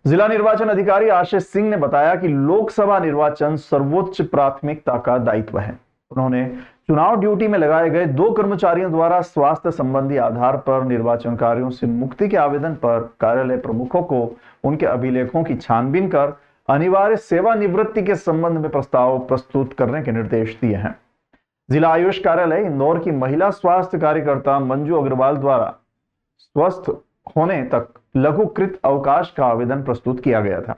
जिला निर्वाचन अधिकारी आशीष सिंह ने बताया कि लोकसभा निर्वाचन सर्वोच्च प्राथमिकता का दायित्व है। उन्होंने चुनाव ड्यूटी में लगाए गए 2 कर्मचारियों द्वारा स्वास्थ्य संबंधी आधार पर निर्वाचन कार्यों से मुक्ति के आवेदन पर कार्यालय प्रमुखों को उनके अभिलेखों की छानबीन कर अनिवार्य सेवानिवृत्ति के संबंध में प्रस्ताव प्रस्तुत करने के निर्देश दिए हैं। जिला आयुष कार्यालय इंदौर की महिला स्वास्थ्य कार्यकर्ता मंजू अग्रवाल द्वारा स्वस्थ होने तक लघुकृत अवकाश का आवेदन प्रस्तुत किया गया था।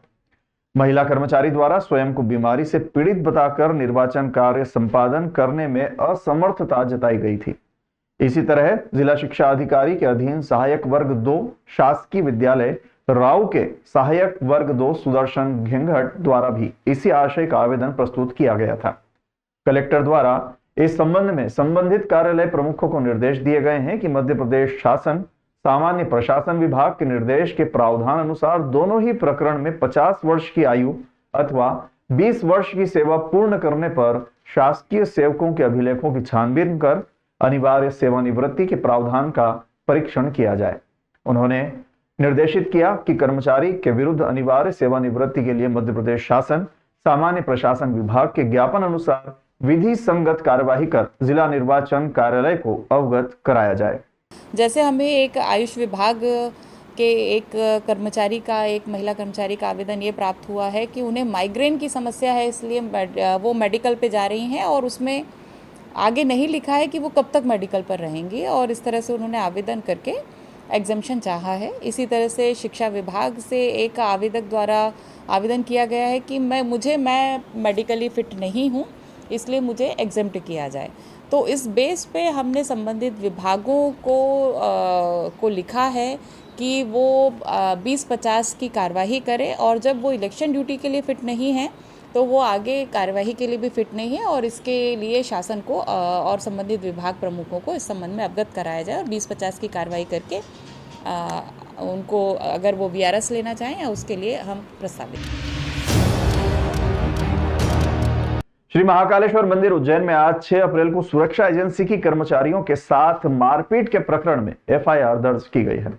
महिला कर्मचारी द्वारा स्वयं को बीमारी से पीड़ित बताकर निर्वाचन कार्य संपादन करने में असमर्थता जताई गई थी। इसी तरह जिला शिक्षा अधिकारी के अधीन सहायक वर्ग 2 शासकीय विद्यालय राव के सहायक वर्ग 2 सुदर्शन घिंघट द्वारा भी इसी आशय का आवेदन प्रस्तुत किया गया था। कलेक्टर द्वारा इस संबंध में संबंधित कार्यालय प्रमुखों को निर्देश दिए गए हैं कि मध्य प्रदेश शासन सामान्य प्रशासन विभाग के निर्देश के प्रावधान अनुसार दोनों ही प्रकरण में 50 वर्ष की आयु अथवा 20 वर्ष की सेवा पूर्ण करने पर शासकीय सेवकों के अभिलेखों की छानबीन कर अनिवार्य सेवानिवृत्ति के प्रावधान का परीक्षण किया जाए। उन्होंने निर्देशित किया कि कर्मचारी के विरुद्ध अनिवार्य सेवानिवृत्ति के लिए मध्य प्रदेश शासन सामान्य प्रशासन विभाग के ज्ञापन अनुसार विधि संगत कार्यवाही कर जिला निर्वाचन कार्यालय को अवगत कराया जाए। जैसे हमें एक आयुष विभाग के एक कर्मचारी का, एक महिला कर्मचारी का आवेदन ये प्राप्त हुआ है कि उन्हें माइग्रेन की समस्या है, इसलिए वो मेडिकल पे जा रही हैं और उसमें आगे नहीं लिखा है कि वो कब तक मेडिकल पर रहेंगी और इस तरह से उन्होंने आवेदन करके एग्जम्पशन चाहा है। इसी तरह से शिक्षा विभाग से एक आवेदक द्वारा आवेदन किया गया है कि मैं मेडिकली फिट नहीं हूँ, इसलिए मुझे एग्जम्प्ट किया जाए। तो इस बेस पे हमने संबंधित विभागों को लिखा है कि वो 20-50 की कार्यवाही करें और जब वो इलेक्शन ड्यूटी के लिए फ़िट नहीं है तो वो आगे कार्यवाही के लिए भी फिट नहीं है और इसके लिए शासन को और संबंधित विभाग प्रमुखों को इस संबंध में अवगत कराया जाए और 20-50 की कार्रवाई करके उनको अगर वो VRS लेना चाहें या उसके लिए हम प्रस्तावित। श्री महाकालेश्वर मंदिर उज्जैन में आज 6 अप्रैल को सुरक्षा एजेंसी की कर्मचारियों के साथ मारपीट के प्रकरण में FIR दर्ज की गई है।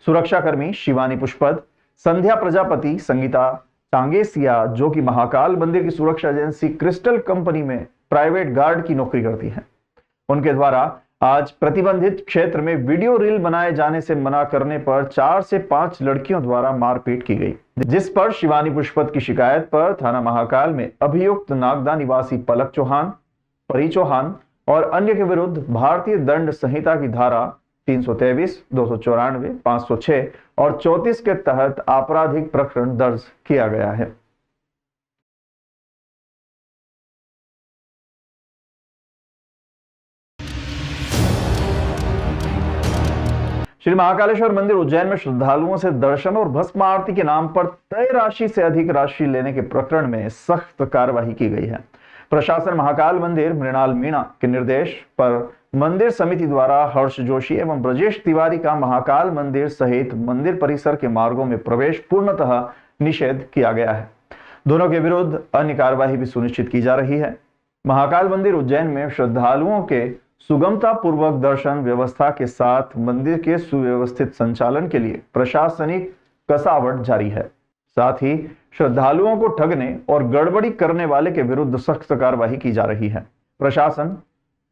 सुरक्षाकर्मी शिवानी पुष्पद, संध्या प्रजापति, संगीता टांगेसिया जो कि महाकाल मंदिर की सुरक्षा एजेंसी क्रिस्टल कंपनी में प्राइवेट गार्ड की नौकरी करती हैं, उनके द्वारा आज प्रतिबंधित क्षेत्र में वीडियो रील बनाए जाने से मना करने पर 4 से 5 लड़कियों द्वारा मारपीट की गई, जिस पर शिवानी पुष्पत की शिकायत पर थाना महाकाल में अभियुक्त नागदा निवासी पलक चौहान, परी चौहान और अन्य के विरुद्ध भारतीय दंड संहिता की धारा 323, 294, 506 और 34 के तहत आपराधिक प्रकरण दर्ज किया गया है। श्री महाकालेश्वर मंदिर उज्जैन में श्रद्धालुओं से दर्शन और भस्म आरती के नाम पर तय राशि से अधिक राशि लेने के प्रकरण में सख्त कार्रवाई की गई है। प्रशासन महाकाल मंदिर मृणाल मीणा के निर्देश पर मंदिर समिति द्वारा हर्ष जोशी एवं ब्रजेश तिवारी का महाकाल मंदिर सहित मंदिर परिसर के मार्गों में प्रवेश पूर्णतः निषेध किया गया है। दोनों के विरुद्ध अन्य कार्यवाही भी सुनिश्चित की जा रही है। महाकाल मंदिर उज्जैन में श्रद्धालुओं के सुगमता पूर्वक दर्शन व्यवस्था के साथ मंदिर के सुव्यवस्थित संचालन के लिए प्रशासनिक कसावट जारी है। साथ ही श्रद्धालुओं को ठगने और गड़बड़ी करने वाले के विरुद्ध सख्त कार्रवाई की जा रही है। प्रशासन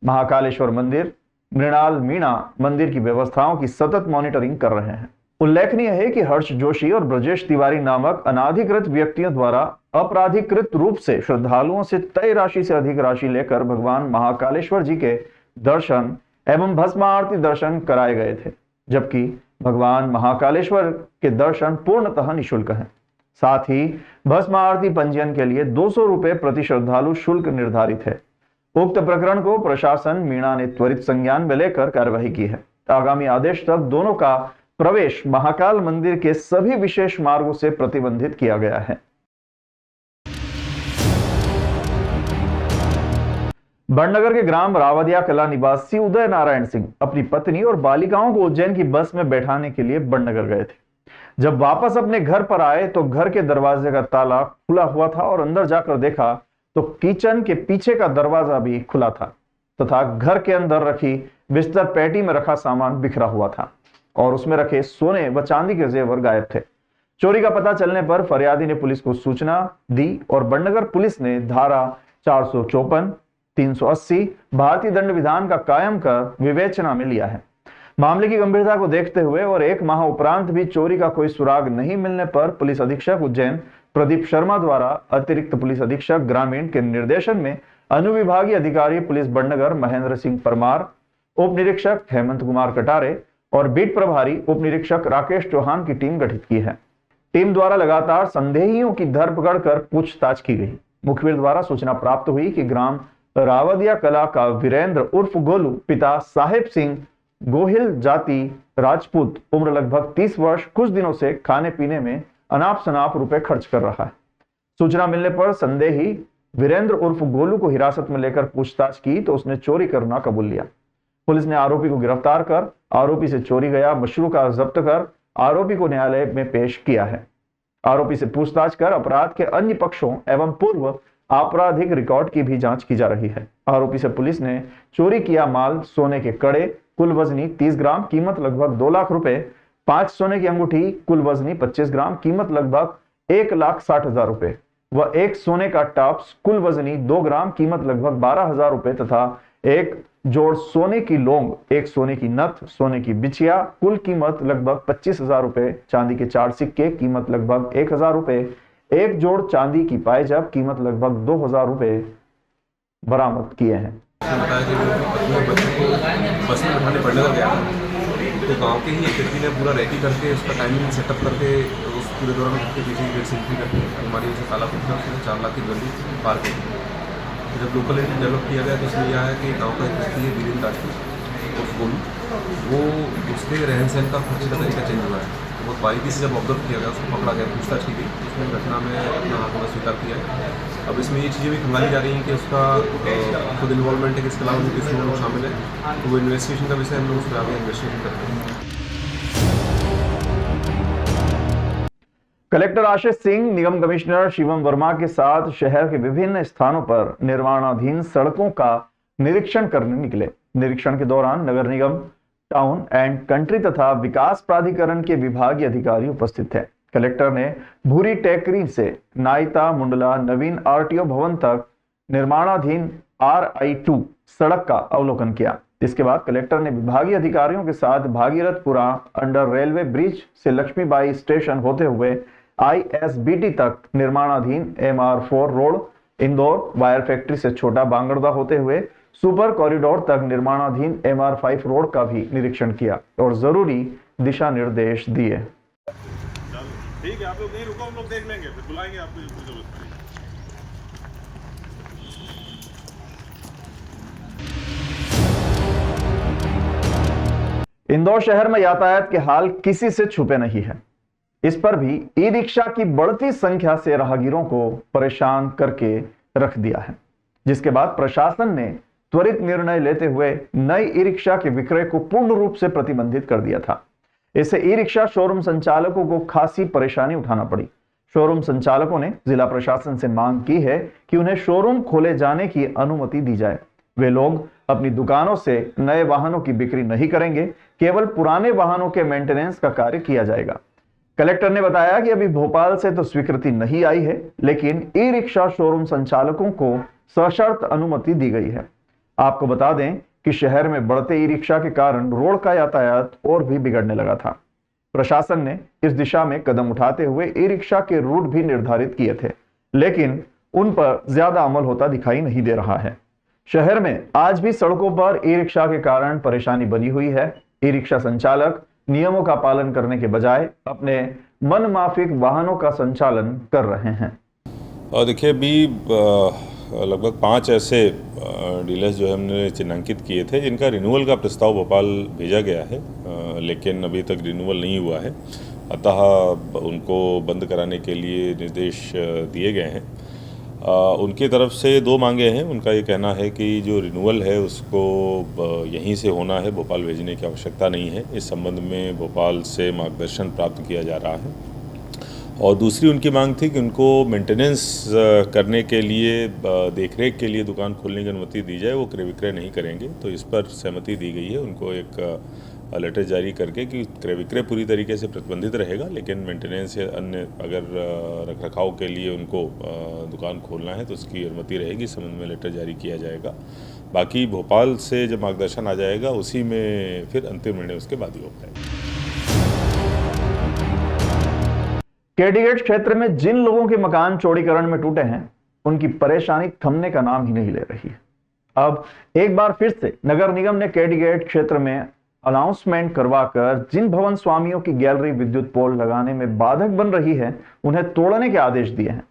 महाकालेश्वर मंदिर मृणाल मीणा मंदिर की व्यवस्थाओं की सतत मॉनिटरिंग कर रहे हैं। उल्लेखनीय है कि हर्ष जोशी और ब्रजेश तिवारी नामक अनाधिकृत व्यक्तियों द्वारा अपराधिकृत रूप से श्रद्धालुओं से तय राशि से अधिक राशि लेकर भगवान महाकालेश्वर जी के दर्शन एवं भस्म आरती दर्शन कराए गए थे, जबकि भगवान महाकालेश्वर के दर्शन पूर्णतः निःशुल्क हैं। साथ ही भस्म आरती पंजीयन के लिए 200 रुपए प्रति श्रद्धालु शुल्क निर्धारित है। उक्त प्रकरण को प्रशासन मीणा ने त्वरित संज्ञान में लेकर कार्यवाही की है। आगामी आदेश तक दोनों का प्रवेश महाकाल मंदिर के सभी विशेष मार्गों से प्रतिबंधित किया गया है। बड़नगर के ग्राम रावदिया कला निवासी उदय नारायण सिंह अपनी पत्नी और बालिकाओं को उज्जैन की बस में बैठाने के लिए बड़नगर गए थे। जब वापस अपने घर पर आए तो घर के दरवाजे का ताला खुला हुआ था और अंदर जाकर देखा तो किचन के पीछे का दरवाजा भी खुला था तथा घर के अंदर रखी बिस्तर पेटी में रखा सामान बिखरा हुआ था और उसमें रखे सोने व चांदी के जेवर गायब थे। चोरी का पता चलने पर फरियादी ने पुलिस को सूचना दी और बड़नगर पुलिस ने धारा 454, 380 भारतीय दंड विधान का कायम कर विवेचना में लिया है। मामले की गंभीरता को देखते हुए और 1 माह उपरांत भी चोरी का कोई सुराग नहीं मिलने पर पुलिस अधीक्षक उज्जैन प्रदीप शर्मा द्वारा अतिरिक्त पुलिस अधीक्षक ग्रामीण के निर्देशन में अनुविभागीय अधिकारी पुलिस बड़नगर महेंद्र सिंह परमार, उप निरीक्षक हेमंत कुमार कटारे और बीट प्रभारी उप निरीक्षक राकेश चौहान की टीम गठित की है। टीम द्वारा लगातार संदेहियों की धरपकड़ कर पूछताछ की गई। मुखबिर द्वारा सूचना प्राप्त हुई कि ग्राम रावदिया कला का वीरेंद्र उर्फ गोलू पिता साहेब सिंह गोहिल जाति राजपूत उम्र लगभग 30 वर्ष कुछ दिनों से खाने पीने में अनाप शनाप रुपए खर्च कर रहा है। सूचना मिलने पर संदेही वीरेंद्र उर्फ गोलू को हिरासत में लेकर पूछताछ की तो उसने चोरी करना कबूल लिया। पुलिस ने आरोपी को गिरफ्तार कर आरोपी से चोरी गया मशरूका जब्त कर आरोपी को न्यायालय में पेश किया है। आरोपी से पूछताछ कर अपराध के अन्य पक्षों एवं पूर्व आपराधिक रिकॉर्ड की भी जांच की जा रही है। आरोपी से पुलिस ने चोरी किया माल सोने के कड़े कुल वजनी 30 ग्राम कीमत लगभग 2 लाख रुपए, 5 सोने की अंगूठी कुल वजनी 25 ग्राम कीमत लगभग 1,60,000 रुपए व 1 सोने का टॉप्स कुल वजनी 2 ग्राम कीमत लगभग 12,000 रुपए तथा 1 जोड़ सोने की लौंग, 1 सोने की नथ, सोने की बिछिया कुल कीमत लगभग 25,000 रुपए, चांदी के 4 सिक्के कीमत लगभग 1,000 रुपए, 1 जोड़ चांदी की पायजब कीमत लगभग 2,000 रुपए बरामद किए हैं। बताया कि वो अपने बच्चे को बस में बैठाने बड़नगर गया तो गांव के ही एक व्यक्ति ने पूरा रेकी करके उसका टाइमिंग सेटअप करके उस पूरे दौरान उसके पीछे गेट से एंट्री करके हमारी उसे ताला पूछा, उसने 4 लाख की ज्वेलरी पार की। तो जब लोकल एरिया डेवलप किया गया तो उसमें यह आया कि गाँव का एक व्यक्ति है वीरेंद्र राजपूत उस गोलू, वो उसके रहन सहन का खर्च का तरीका चेंज हुआ है। तो बहुत बारीकी से जब ऑब्जर्व किया गया उसको पकड़ा गया, पूछताछ की गई, उसने घटना में अपना हाथों का स्वीकार किया है। अब इसमें ये चीज़ें भी खंगाली जा रही हैं कि उसका खुद इन्वॉल्वमेंट है कि इसके अलावा भी किसी लोग शामिल है, तो वो इन्वेस्टिगेशन का विषय हम लोग उस पर आगे इन्वेस्टिगेशन करते हैं। कलेक्टर आशीष सिंह निगम कमिश्नर शिवम वर्मा के साथ शहर के विभिन्न स्थानों पर निर्माणाधीन सड़कों का निरीक्षण करने निकले। निरीक्षण के दौरान नगर निगम, टाउन एंड कंट्री तथा विकास प्राधिकरण के विभागीय अधिकारी उपस्थित थे। कलेक्टर ने भूरी टेकरी से नाइता मुंडला नवीन आरटीओ भवन तक निर्माणाधीन RI2 सड़क का अवलोकन किया। इसके बाद कलेक्टर ने विभागीय अधिकारियों के साथ भागीरथपुरा अंडर रेलवे ब्रिज से लक्ष्मीबाई स्टेशन होते हुए ISBT तक निर्माणाधीन MR4 road, Indore wire factory से छोटा बांगड़दा होते हुए सुपर कॉरिडोर तक निर्माणाधीन MR5 रोड का भी निरीक्षण किया और जरूरी दिशा निर्देश दिए। ठीक है, आप लोग नहीं रुको, हम लोग देख लेंगे, फिर बुलाएंगे आपको जब जरूरत पड़ेगी। इंदौर शहर में यातायात के हाल किसी से छुपे नहीं है। इस पर भी ई रिक्शा की बढ़ती संख्या से राहगीरों को परेशान करके रख दिया है, जिसके बाद प्रशासन ने त्वरित निर्णय लेते हुए नई ई रिक्शा के विक्रय को पूर्ण रूप से प्रतिबंधित कर दिया था। इससे ई रिक्शा शोरूम संचालकों को खासी परेशानी उठाना पड़ी। शोरूम संचालकों ने जिला प्रशासन से मांग की है कि उन्हें शोरूम खोले जाने की अनुमति दी जाए। वे लोग अपनी दुकानों से नए वाहनों की बिक्री नहीं करेंगे, केवल पुराने वाहनों के मेंटेनेंस का कार्य किया जाएगा। कलेक्टर ने बताया कि अभी भोपाल से तो स्वीकृति नहीं आई है, लेकिन ई रिक्शा शोरूम संचालकों को सशर्त अनुमति दी गई है। आपको बता दें कि शहर में बढ़ते ई रिक्शा के कारण रोड का यातायात और भी बिगड़ने लगा था। प्रशासन ने इस दिशा में कदम उठाते हुए ई रिक्शा के रूट भी निर्धारित किए थे, लेकिन उन पर ज्यादा अमल होता दिखाई नहीं दे रहा है। शहर में आज भी सड़कों पर ई रिक्शा के कारण परेशानी बनी हुई है। ई रिक्शा संचालक नियमों का पालन करने के बजाय अपने मनमाफिक वाहनों का संचालन कर रहे हैं। देखिए, अभी लगभग 5 ऐसे डीलर्स जो है हमने चिन्हांकित किए थे जिनका रिन्यूअल का प्रस्ताव भोपाल भेजा गया है, लेकिन अभी तक रिन्यूअल नहीं हुआ है, अतः उनको बंद कराने के लिए निर्देश दिए गए हैं। उनकी तरफ से 2 मांगे हैं। उनका ये कहना है कि जो रिन्यूअल है उसको यहीं से होना है, भोपाल भेजने की आवश्यकता नहीं है। इस संबंध में भोपाल से मार्गदर्शन प्राप्त किया जा रहा है और दूसरी उनकी मांग थी कि उनको मेंटेनेंस करने के लिए, देखरेख के लिए दुकान खोलने की अनुमति दी जाए, वो क्रय विक्रय नहीं करेंगे। तो इस पर सहमति दी गई है उनको एक लेटर जारी करके कि क्रय विक्रय पूरी तरीके से प्रतिबंधित रहेगा, लेकिन मेंटेनेंस या अन्य अगर रख रखाव के लिए उनको दुकान खोलना है तो उसकी अनुमति रहेगी। इस संबंध में लेटर जारी किया जाएगा। बाकी भोपाल से जब मार्गदर्शन आ जाएगा उसी में फिर अंतिम निर्णय उसके बाद ही हो पाएगा। केडी गेट क्षेत्र में जिन लोगों के मकान चौड़ीकरण में टूटे हैं उनकी परेशानी थमने का नाम ही नहीं ले रही है। अब एक बार फिर से नगर निगम ने केडी गेट क्षेत्र में अनाउंसमेंट करवाकर जिन भवन स्वामियों की गैलरी विद्युत पोल लगाने में बाधक बन रही है उन्हें तोड़ने के आदेश दिए हैं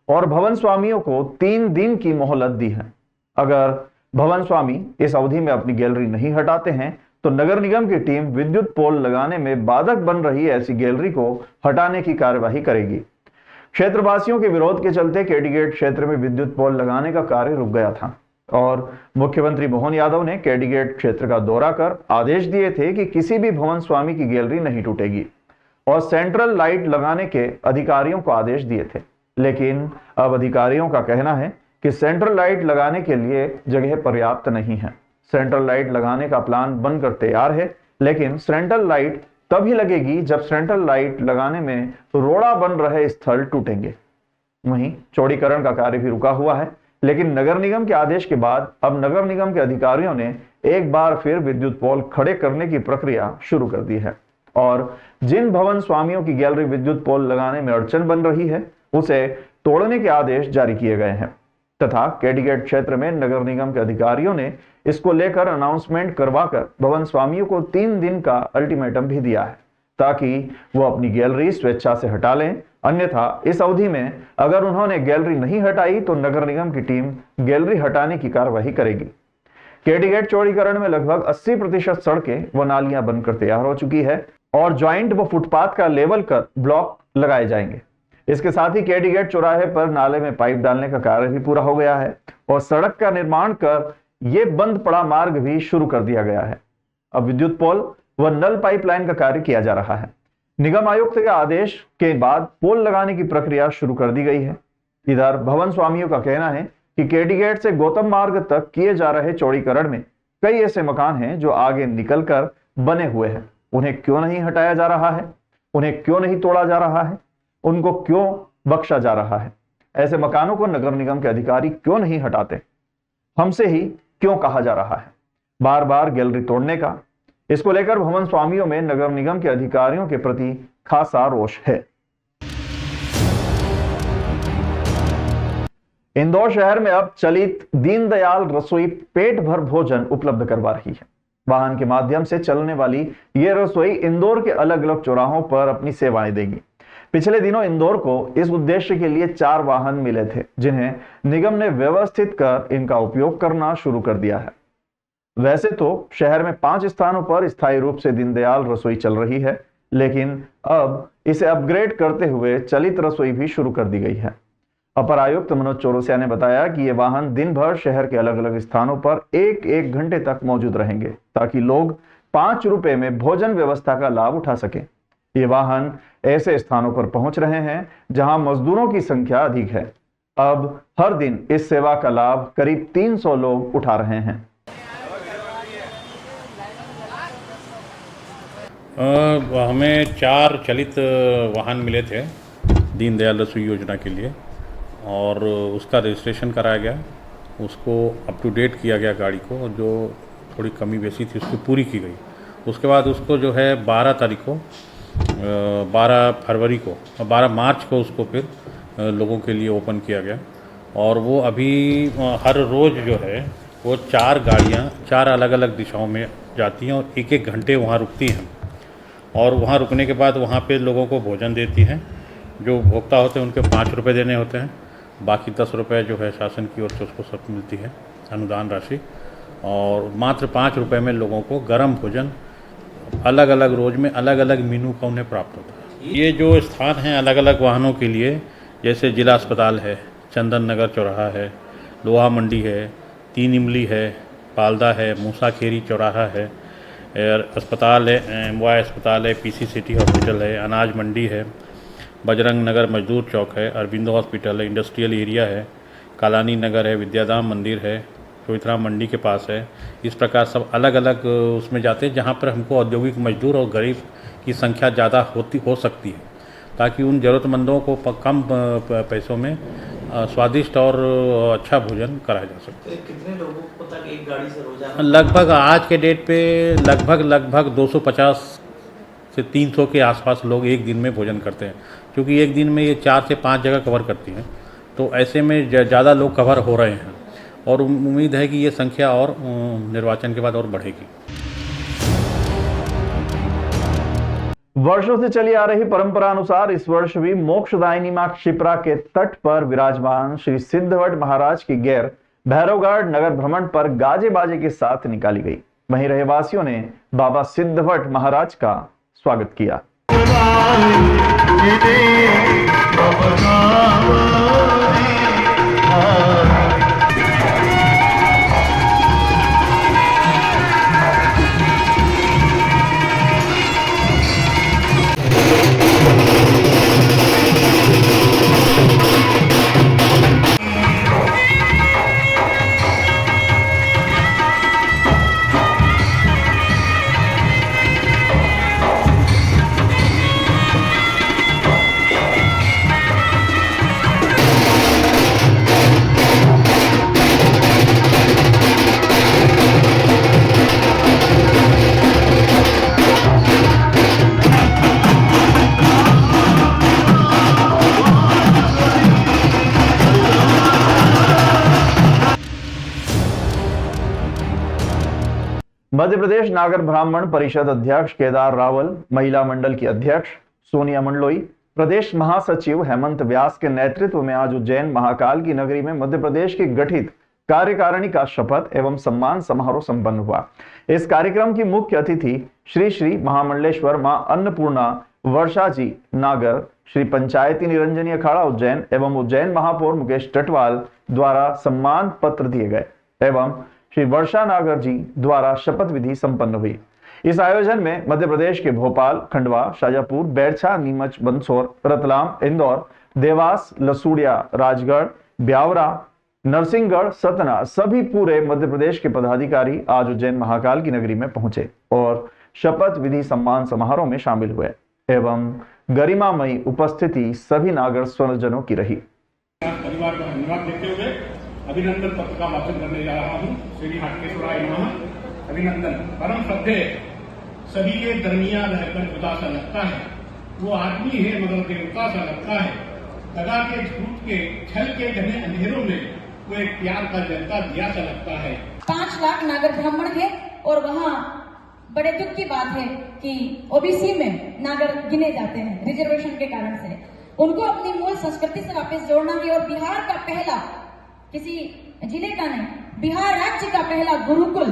और भवन स्वामियों को 3 दिन की मोहलत दी है। अगर भवन स्वामी इस अवधि में अपनी गैलरी नहीं हटाते हैं तो नगर निगम की टीम विद्युत पोल लगाने में बाधक बन रही ऐसी गैलरी को हटाने की कार्यवाही करेगी। क्षेत्रवासियों के विरोध के चलते केडी गेट क्षेत्र में विद्युत पोल लगाने का कार्य रुक गया था और मुख्यमंत्री मोहन यादव ने केडी गेट क्षेत्र का दौरा कर आदेश दिए थे कि किसी भी भवन स्वामी की गैलरी नहीं टूटेगी और सेंट्रल लाइट लगाने के अधिकारियों को आदेश दिए थे। लेकिन अब अधिकारियों का कहना है कि सेंट्रल लाइट लगाने के लिए जगह पर्याप्त नहीं है। सेंट्रल लाइट लगाने का प्लान बनकर तैयार है, लेकिन सेंट्रल लाइट तभी लगेगी जब सेंट्रल लाइट लगाने में रोड़ा बन रहे स्थल टूटेंगे। वहीं चौड़ीकरण का कार्य भी रुका हुआ है, लेकिन नगर निगम के आदेश के बाद अब नगर निगम के अधिकारियों ने एक बार फिर विद्युत पोल खड़े करने की प्रक्रिया शुरू कर दी है और जिन भवन स्वामियों की गैलरी विद्युत पोल लगाने में अड़चन बन रही है उसे तोड़ने के आदेश जारी किए गए हैं तथा केडी गेट क्षेत्र में नगर निगम के अधिकारियों ने इसको लेकर अनाउंसमेंट करवाकर भवन स्वामियों को 3 दिन का अल्टीमेटम भी दिया है ताकि वो अपनी गैलरी स्वेच्छा से हटा लें। अन्यथा इस अवधि में अगर उन्होंने गैलरी नहीं हटाई तो नगर निगम की टीम गैलरी हटाने की कार्यवाही करेगी। केडी गेट चौड़ीकरण में लगभग 80% सड़कें व नालियां बनकर तैयार हो चुकी है और ज्वाइंट व फुटपाथ का लेवल कर ब्लॉक लगाए जाएंगे। इसके साथ ही केडी गेट चौराहे पर नाले में पाइप डालने का कार्य भी पूरा हो गया है और सड़क का निर्माण कर यह बंद पड़ा मार्ग भी शुरू कर दिया गया है। अब विद्युत पोल व नल पाइपलाइन का कार्य किया जा रहा है। निगम आयुक्त के आदेश के बाद पोल लगाने की प्रक्रिया शुरू कर दी गई है। इधर भवन स्वामियों का कहना है कि केडी गेट से गौतम मार्ग तक किए जा रहे चौड़ीकरण में कई ऐसे मकान हैं जो आगे निकलकर बने हुए हैं। उन्हें क्यों नहीं हटाया जा रहा है? उन्हें क्यों नहीं तोड़ा जा रहा है? उनको क्यों बख्शा जा रहा है? ऐसे मकानों को नगर निगम के अधिकारी क्यों नहीं हटाते? हमसे ही क्यों कहा जा रहा है बार बार गैलरी तोड़ने का? इसको लेकर भवन स्वामियों में नगर निगम के अधिकारियों के प्रति खासा रोष है। इंदौर शहर में अब चलित दीनदयाल रसोई पेट भर भोजन उपलब्ध करवा रही है। वाहन के माध्यम से चलने वाली ये रसोई इंदौर के अलग अलग चौराहों पर अपनी सेवाएं देगी। पिछले दिनों इंदौर को इस उद्देश्य के लिए 4 वाहन मिले थे जिन्हें निगम ने व्यवस्थित कर इनका उपयोग करना शुरू कर दिया है। वैसे तो शहर में 5 स्थानों पर स्थायी रूप से दीनदयाल रसोई चल रही है, लेकिन अब इसे अपग्रेड करते हुए चलित रसोई भी शुरू कर दी गई है। अपर आयुक्त मनोज चौरसिया ने बताया कि ये वाहन दिन भर शहर के अलग अलग स्थानों पर 1-1 घंटे तक मौजूद रहेंगे ताकि लोग 5 रुपए में भोजन व्यवस्था का लाभ उठा सकें। ये वाहन ऐसे स्थानों पर पहुंच रहे हैं जहां मजदूरों की संख्या अधिक है। अब हर दिन इस सेवा का लाभ करीब 300 लोग उठा रहे हैं। हमें 4 चलित वाहन मिले थे दीनदयाल रसोई योजना के लिए और उसका रजिस्ट्रेशन कराया गया, उसको अप टू डेट किया गया गाड़ी को, और जो थोड़ी कमी बेसी थी उसको पूरी की गई। उसके बाद उसको जो है 12 तारीख को 12 फरवरी को 12 मार्च को उसको फिर लोगों के लिए ओपन किया गया और वो अभी हर रोज़ जो है वो 4 गाड़ियाँ 4 अलग अलग दिशाओं में जाती हैं और 1-1 घंटे वहाँ रुकती हैं और वहाँ रुकने के बाद वहाँ पे लोगों को भोजन देती हैं। जो भोक्ता होते हैं उनके 5 रुपये देने होते हैं, बाकी 10 रुपये जो है शासन की ओर से उसको सब मिलती है अनुदान राशि, और मात्र 5 रुपये में लोगों को गर्म भोजन अलग अलग रोज़ में अलग अलग मेनू का उन्हें प्राप्त होता है। ये जो स्थान हैं अलग अलग वाहनों के लिए, जैसे जिला अस्पताल है, चंदन नगर चौराहा है, लोहा मंडी है, 3 इमली है, पालदा है, मूसा खेरी चौराहा है, अस्पताल है, एमवाई अस्पताल है, पीसी सिटी हॉस्पिटल है, अनाज मंडी है, बजरंग नगर मजदूर चौक है, अरविंदो हॉस्पिटल है, इंडस्ट्रियल एरिया है, कालानी नगर है, विद्याधाम मंदिर है, रोहितराम मंडी के पास है। इस प्रकार सब अलग अलग उसमें जाते हैं जहाँ पर हमको औद्योगिक मजदूर और गरीब की संख्या ज़्यादा हो सकती है, ताकि उन ज़रूरतमंदों को कम पैसों में स्वादिष्ट और अच्छा भोजन कराया जा सके। तो कितने लोगों को तक एक गाड़ी से रोजाना? लगभग आज के डेट पे लगभग 250 से 300 के आसपास लोग एक दिन में भोजन करते हैं, क्योंकि एक दिन में ये 4 से 5 जगह कवर करती हैं। तो ऐसे में ज़्यादा लोग कवर हो रहे हैं और उम्मीद है कि ये संख्या और निर्वाचन के बाद और बढ़ेगी। वर्षों से चली आ रही परंपरा अनुसार इस वर्ष भी मोक्षदायिनी मां क्षिप्रा के तट पर विराजमान श्री सिद्धवट महाराज की गैर भैरवगढ़ नगर भ्रमण पर गाजे बाजे के साथ निकाली गई। वहीं रहवासियों ने बाबा सिद्धवट महाराज का स्वागत किया। मध्य प्रदेश नागर ब्राह्मण परिषद अध्यक्ष केदार रावल, महिला मंडल की अध्यक्ष सोनिया मंडलोई, प्रदेश महासचिव हेमंत व्यास के नेतृत्व में आज उज्जैन महाकाल की नगरी में मध्य प्रदेश की गठित कार्यकारिणी का शपथ एवं सम्मान समारोह संपन्न हुआ। इस कार्यक्रम की मुख्य अतिथि श्री श्री महामंडलेश्वर मां अन्नपूर्णा वर्षा जी नागर, श्री पंचायती निरंजनी अखाड़ा उज्जैन एवं उज्जैन महापौर मुकेश टटवाल द्वारा सम्मान पत्र दिए गए एवं श्री वर्षा नागर जी द्वारा शपथ विधि संपन्न हुई। इस आयोजन में मध्य प्रदेश के भोपाल, खंडवा, शाजापुर, बैरछा, नीमच, मंदसौर, रतलाम, इंदौर, देवास, लसूड़िया, राजगढ़, ब्यावरा, नरसिंहगढ़, सतना सभी पूरे मध्य प्रदेश के पदाधिकारी आज उज्जैन महाकाल की नगरी में पहुंचे और शपथ विधि सम्मान समारोह में शामिल हुए एवं गरिमामयी उपस्थिति सभी नागर स्वजनों की रही। परिवार का धन्यवाद देते हुए अभिनंदन पत्र का वाचन करने जा रहा हूँ। श्री हाटकेश्वराय नमः। अभिनंदन। परम श्रद्धेय सभी के दरमियान रहकर खुदा सा लगता है, वो आदमी है मगर देवता सा लगता है। दगा के, झूठ के, छल के घने अंधेरों में वो एक प्यार का जलता दिया सा लगता है। 5 लाख नागर ब्राह्मण है और वहाँ बड़े दुख की बात है कि ओबीसी में नागर गिने जाते हैं रिजर्वेशन के कारण से। उनको अपनी मूल संस्कृति से वापस जोड़ना है और बिहार का पहला, किसी जिले का नहीं, बिहार राज्य का पहला गुरुकुल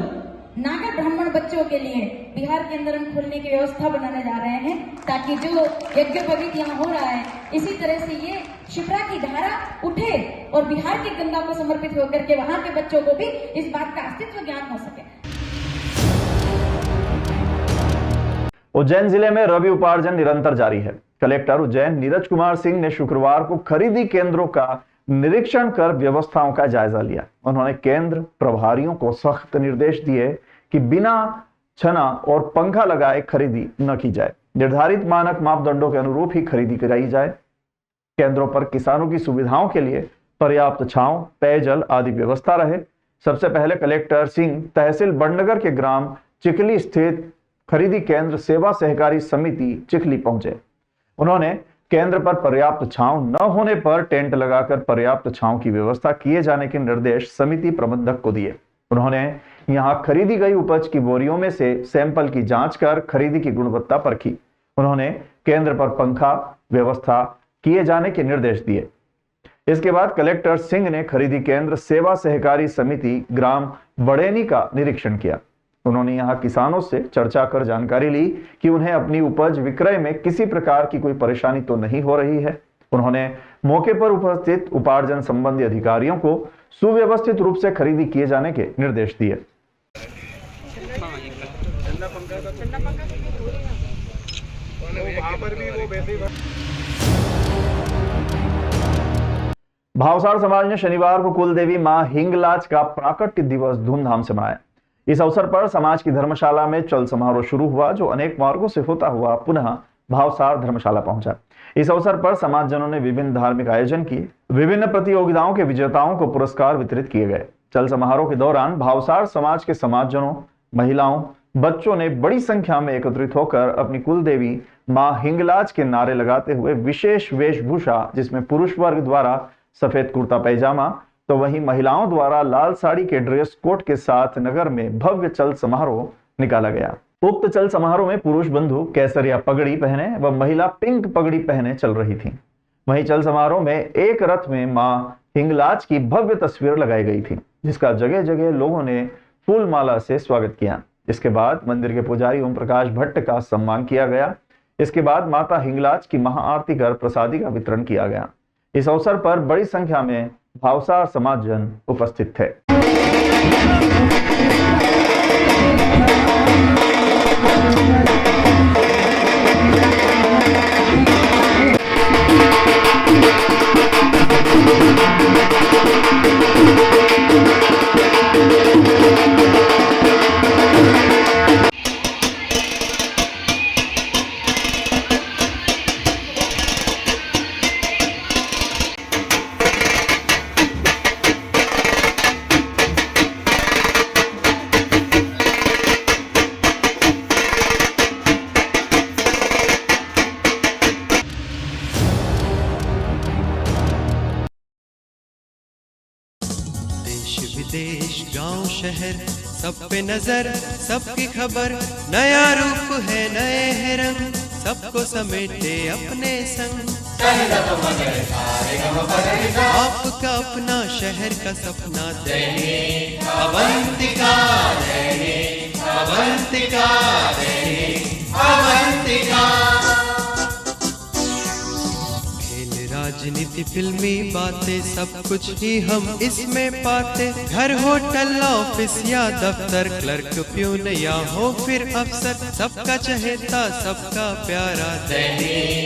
नागर ब्राह्मण बच्चों के लिए बिहार के अंदर हम खोलने की व्यवस्था बनाने जा रहे हैं, ताकि जो यज्ञोपवीत यहाँ हो रहा है इसी तरह से ये क्षिप्रा की धारा उठे और बिहार की गंगा को समर्पित होकर के वहां के बच्चों को भी इस बात का अस्तित्व ज्ञान हो सके। उज्जैन जिले में रबी उपार्जन निरंतर जारी है। कलेक्टर उज्जैन नीरज कुमार सिंह ने शुक्रवार को खरीदी केंद्रों का निरीक्षण कर व्यवस्थाओं का जायजा लिया। उन्होंने केंद्र प्रभारियों को सख्त निर्देश दिए कि बिना छना और पंखा लगाए खरीदी न की जाए, निर्धारित मानक मापदंडों के अनुरूप ही खरीदी कराई जाए। केंद्रों पर किसानों की सुविधाओं के लिए पर्याप्त छांव, पेयजल आदि व्यवस्था रहे। सबसे पहले कलेक्टर सिंह तहसील बड़नगर के ग्राम चिखली स्थित खरीदी केंद्र सेवा सहकारी समिति चिखली पहुंचे। उन्होंने केंद्र पर पर्याप्त छांव न होने पर टेंट लगाकर पर्याप्त छांव की व्यवस्था किए जाने के निर्देश समिति प्रबंधक को दिए। उन्होंने यहां खरीदी गई उपज की बोरियों में से सैंपल की जांच कर खरीदी की गुणवत्ता परखी। उन्होंने केंद्र पर पंखा व्यवस्था किए जाने के निर्देश दिए। इसके बाद कलेक्टर सिंह ने खरीदी केंद्र सेवा सहकारी समिति ग्राम बड़ेनी का निरीक्षण किया। उन्होंने यहां किसानों से चर्चा कर जानकारी ली कि उन्हें अपनी उपज विक्रय में किसी प्रकार की कोई परेशानी तो नहीं हो रही है। उन्होंने मौके पर उपस्थित उपार्जन संबंधी अधिकारियों को सुव्यवस्थित रूप से खरीदी किए जाने के निर्देश दिए। वहां पर भी वो वैसे भावसार समाज ने शनिवार को कुल देवी मां हिंगलाज का प्राकट्य दिवस धूमधाम से मनाया। इस अवसर पर समाज की धर्मशाला में चल समारोह शुरू हुआ, जो अनेक मार्गों से होता हुआ पुनः भावसार धर्मशाला पहुंचा। इस अवसर पर समाजजनों ने विभिन्न धार्मिक आयोजन किए। विभिन्न प्रतियोगिताओं के विजेताओं को पुरस्कार वितरित किए गए। चल समारोह के दौरान भावसार समाज के समाजजनों, महिलाओं, बच्चों ने बड़ी संख्या में एकत्रित होकर अपनी कुल देवी मां हिंगलाज के नारे लगाते हुए विशेष वेशभूषा, जिसमें पुरुष वर्ग द्वारा सफेद कुर्ता पैजामा तो वहीं महिलाओं द्वारा लाल साड़ी के ड्रेस कोड के साथ नगर में भव्य चल समारोह निकाला गया। उक्त चल समारोह में पुरुष बंधु केसरिया पगड़ी पहने व महिला पिंक पगड़ी पहने चल रही थी। वहीं चल समारोह में एक रथ में मां हिंगलाज की भव्य तस्वीर लगाई गई थी, जिसका जगह जगह लोगों ने फूल माला से स्वागत किया। इसके बाद मंदिर के पुजारी ओम प्रकाश भट्ट का सम्मान किया गया। इसके बाद माता हिंगलाज की महाआरती कर प्रसादी का वितरण किया गया। इस अवसर पर बड़ी संख्या में भावसार समाजजन उपस्थित थे। देश गांव शहर सब पे नजर, सबकी खबर, नया रूप है नए है रंग, सबको समेटे अपने संग। आपका अपना शहर का सपना दैनिक अवंतिका, दैनिक अवंतिका, दैनिक अवंतिका। राजनीति, फिल्मी बातें, सब कुछ ही हम इसमें पाते। घर, होटल, ऑफिस या दफ्तर, क्लर्क, प्यून या हो फिर अफसर, सबका चहेता सबका प्यारा दैनिक